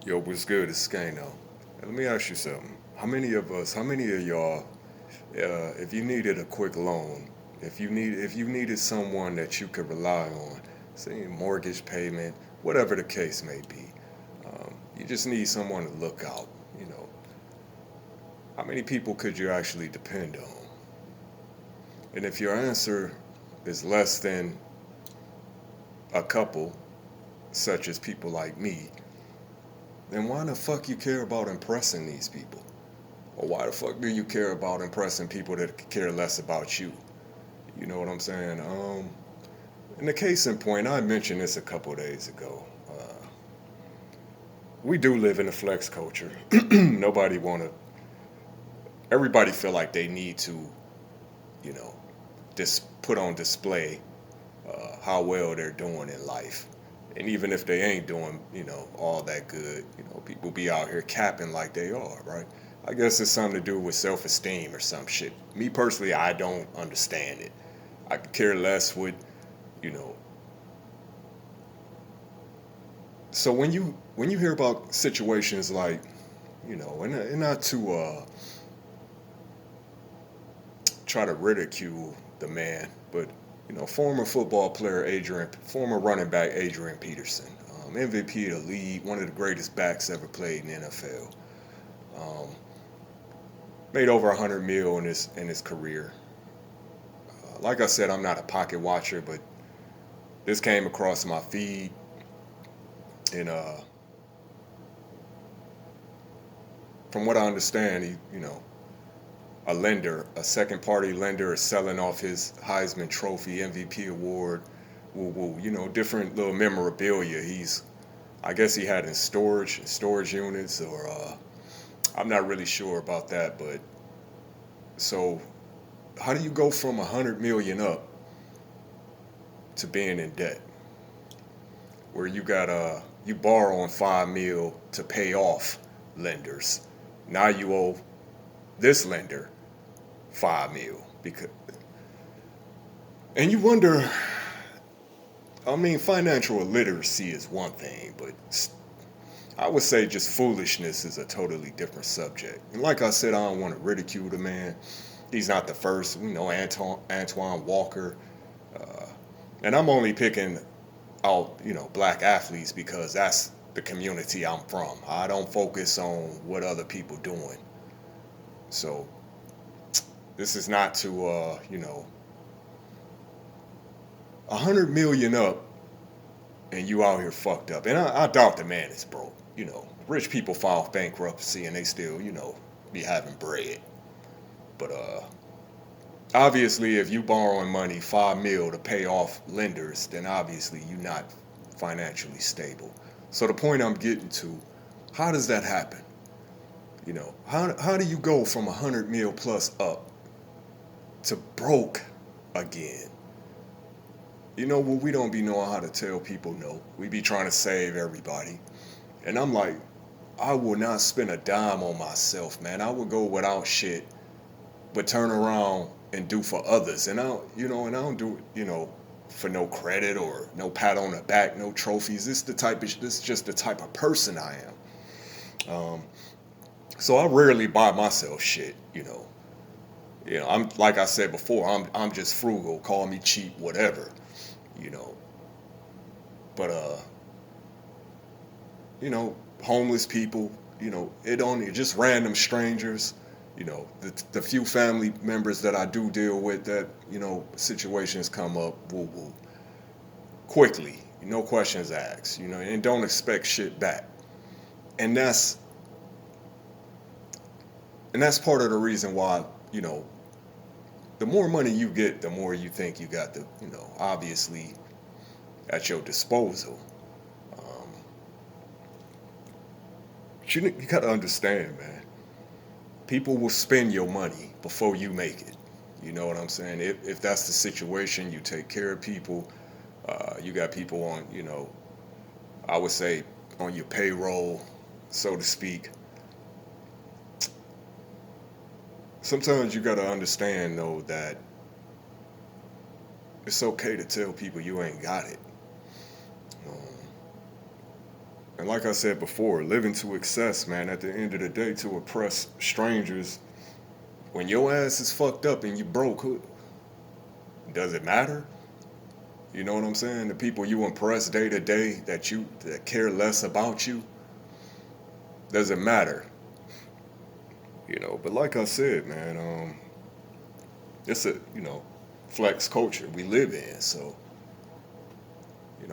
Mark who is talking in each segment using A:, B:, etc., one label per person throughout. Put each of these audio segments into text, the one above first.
A: Yo, what's good? It's Skano. Let me ask you something. How many of y'all, if you needed a quick loan, if you needed someone that you could rely on, say mortgage payment, whatever the case may be, you just need someone to look out. You know, how many people could you actually depend on? And if your answer is less than a couple, such as people like me, then why the fuck you care about impressing these people? Or why the fuck do you care about impressing people that care less about you? You know what I'm saying? In the case in point, I mentioned this a couple of days ago. We do live in a flex culture. Nobody wanna. Everybody feel like they need to, you know, put on display how well they're doing in life. And even if they ain't doing, all that good, people be out here capping like they are, right? I guess it's something to do with self-esteem or some shit. Me personally, I don't understand it. I could care less what, you know. So when you hear about situations like, and not to try to ridicule the man, but former football player Adrian, former running back Adrian Peterson, MVP of the league, one of the greatest backs ever played in the NFL. Um, Made over 100 mil in his career. Like I said, I'm not a pocket watcher, but this came across my feed, and from what I understand, a lender, a second party lender, is selling off his Heisman Trophy, MVP award, woo woo, different little memorabilia. I guess he had in storage units, or I'm not really sure about that. But so, how do you go from 100 million up to being in debt, where you borrow on 5 mil to pay off lenders? Now you owe this lender 5 mil because, and you wonder. I mean, financial illiteracy is one thing, but I would say just foolishness is a totally different subject. And like I said, I don't want to ridicule the man. He's not the first. We know Antoine Walker, uh, and I'm only picking out black athletes because that's the community I'm from. I don't focus on what other people doing. So this is not to 100 million up and you out here fucked up. And I doubt the man is broke. Rich people file bankruptcy and they still, be having bread. But obviously, if you borrowing money 5 mil to pay off lenders, then obviously you're not financially stable. So the point I'm getting to, how does that happen? How do you go from 100 mil plus up to broke again? Well, we don't be knowing how to tell people no. We be trying to save everybody. And I'm like, I will not spend a dime on myself, man. I would go without shit, but turn around and do for others. And I don't do it, for no credit or no pat on the back, no trophies. This is just the type of person I am. So I rarely buy myself shit, I'm like I said before, I'm just frugal. Call me cheap, whatever, you know. But homeless people, it only just random strangers, the few family members that I do deal with, that situations come up, woo woo, quickly, no questions asked, and don't expect shit back. And that's part of the reason why, the more money you get, the more you think you got obviously at your disposal. Um, but you got to understand, man. People will spend your money before you make it. You know what I'm saying? If that's the situation, you take care of people. You got people on, I would say on your payroll, so to speak. Sometimes you got to understand, though, that it's okay to tell people you ain't got it. Um, And like I said before, living to excess, man, at the end of the day, to oppress strangers, when your ass is fucked up and you broke, does it matter? You know what I'm saying? The people you impress day to day that care less about you, does it matter? You know, but like I said, man, it's a, flex culture we live in. So,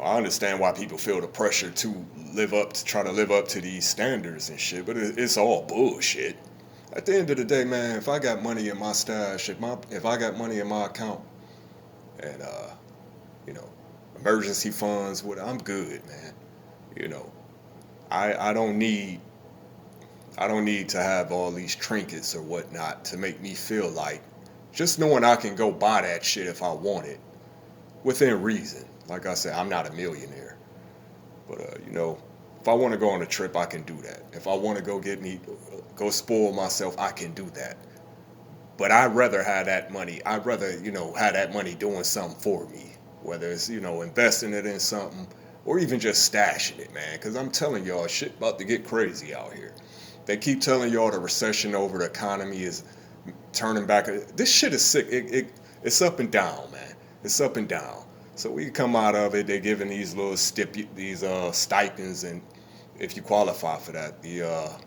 A: I understand why people feel the pressure to try to live up to these standards and shit, but it's all bullshit. At the end of the day, man, if I got money in my stash, if I got money in my account, and you know, emergency funds, I'm good, man. You know, I don't need to have all these trinkets or whatnot to make me feel like just knowing I can go buy that shit if I want it within reason. Like I said, I'm not a millionaire, but if I want to go on a trip, I can do that. If I want to go spoil myself, I can do that. But I'd rather have that money. I'd rather have that money doing something for me, whether it's investing it in something or even just stashing it, man. Because I'm telling y'all, shit about to get crazy out here. They keep telling y'all the recession over, the economy is turning back. This shit is sick. It's up and down, man. It's up and down. So we come out of it. They're giving these little stipends, and if you qualify for that, the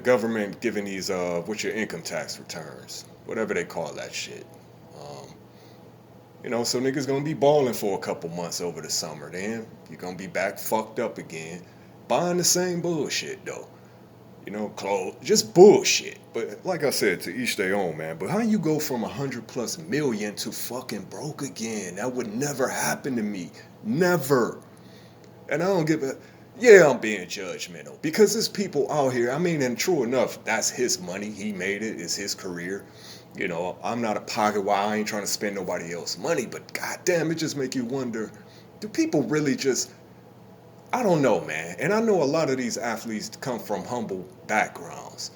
A: government giving these what's your income tax returns, whatever they call that shit. So niggas gonna be balling for a couple months over the summer. Then you're gonna be back fucked up again, buying the same bullshit though. Clothes, just bullshit. But like I said, to each their own, man. But how you go from 100+ million to fucking broke again? That would never happen to me. Never. And I don't give a... Yeah, I'm being judgmental. Because there's people out here, I mean, and true enough, that's his money. He made it. It's his career. I'm not a pocket while I ain't trying to spend nobody else's money. But goddamn, it just make you wonder, do people really just... I don't know, man. And I know a lot of these athletes come from humble backgrounds,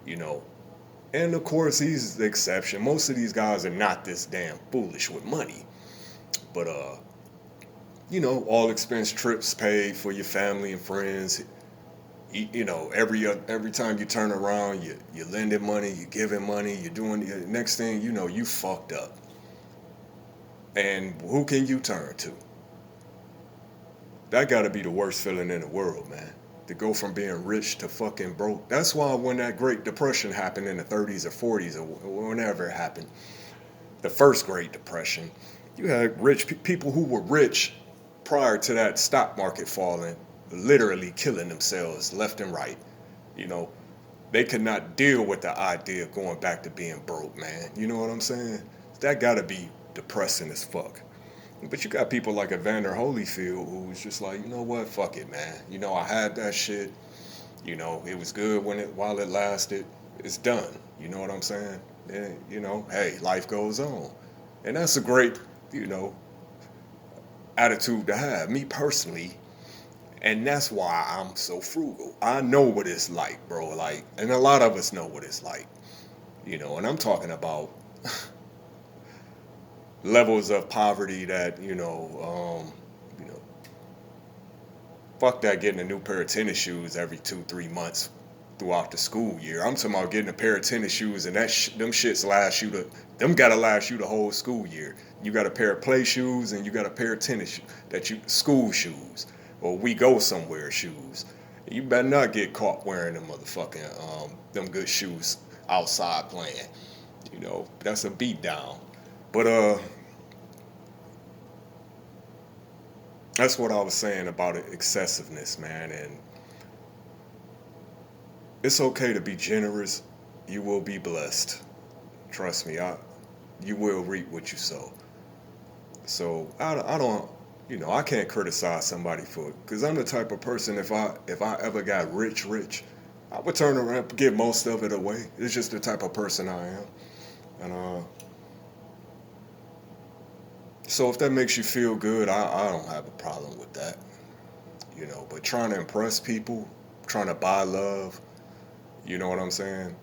A: And of course, he's the exception. Most of these guys are not this damn foolish with money. But, all expense trips paid for your family and friends. Every time you turn around, you're lending money, you're giving money, you're doing... Next thing you know, you fucked up. And who can you turn to? That gotta be the worst feeling in the world, man. To go from being rich to fucking broke. That's why when that Great Depression happened in the 30s or 40s or whenever it happened, the first Great Depression, you had people who were rich prior to that stock market falling, literally killing themselves left and right. They could not deal with the idea of going back to being broke, man. You know what I'm saying? That gotta be depressing as fuck. But you got people like Evander Holyfield who's just like, you know what, fuck it, man. I had that shit. It was good while it lasted. It's done. You know what I'm saying? And, hey, life goes on. And that's a great, attitude to have. Me personally, and that's why I'm so frugal. I know what it's like, bro. Like, and a lot of us know what it's like. And I'm talking about levels of poverty that fuck that, getting a new pair of tennis shoes every 2-3 months throughout the school year. I'm talking about getting a pair of tennis shoes, and them shits gotta last you the whole school year. You got a pair of play shoes and you got a pair of tennis school shoes, or we go somewhere shoes. You better not get caught wearing them motherfucking them good shoes outside playing. That's a beat down. But that's what I was saying about excessiveness, man. And it's okay to be generous. You will be blessed. Trust me, you will reap what you sow. So I don't, I can't criticize somebody for it, because I'm the type of person, if I ever got rich, I would turn around and give most of it away. It's just the type of person I am. And so if that makes you feel good, I don't have a problem with that. But trying to impress people, trying to buy love, you know what I'm saying?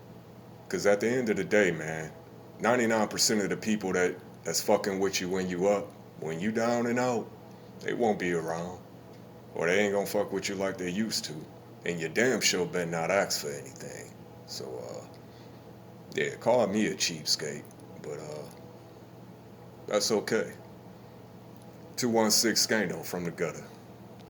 A: Because at the end of the day, man, 99% of the people that's fucking with you when you up, when you down and out, they won't be around. or they ain't gonna fuck with you like they used to, and you damn sure better not ask for anything. So yeah, call me a cheapskate, but that's okay. 216 Skano from the gutter.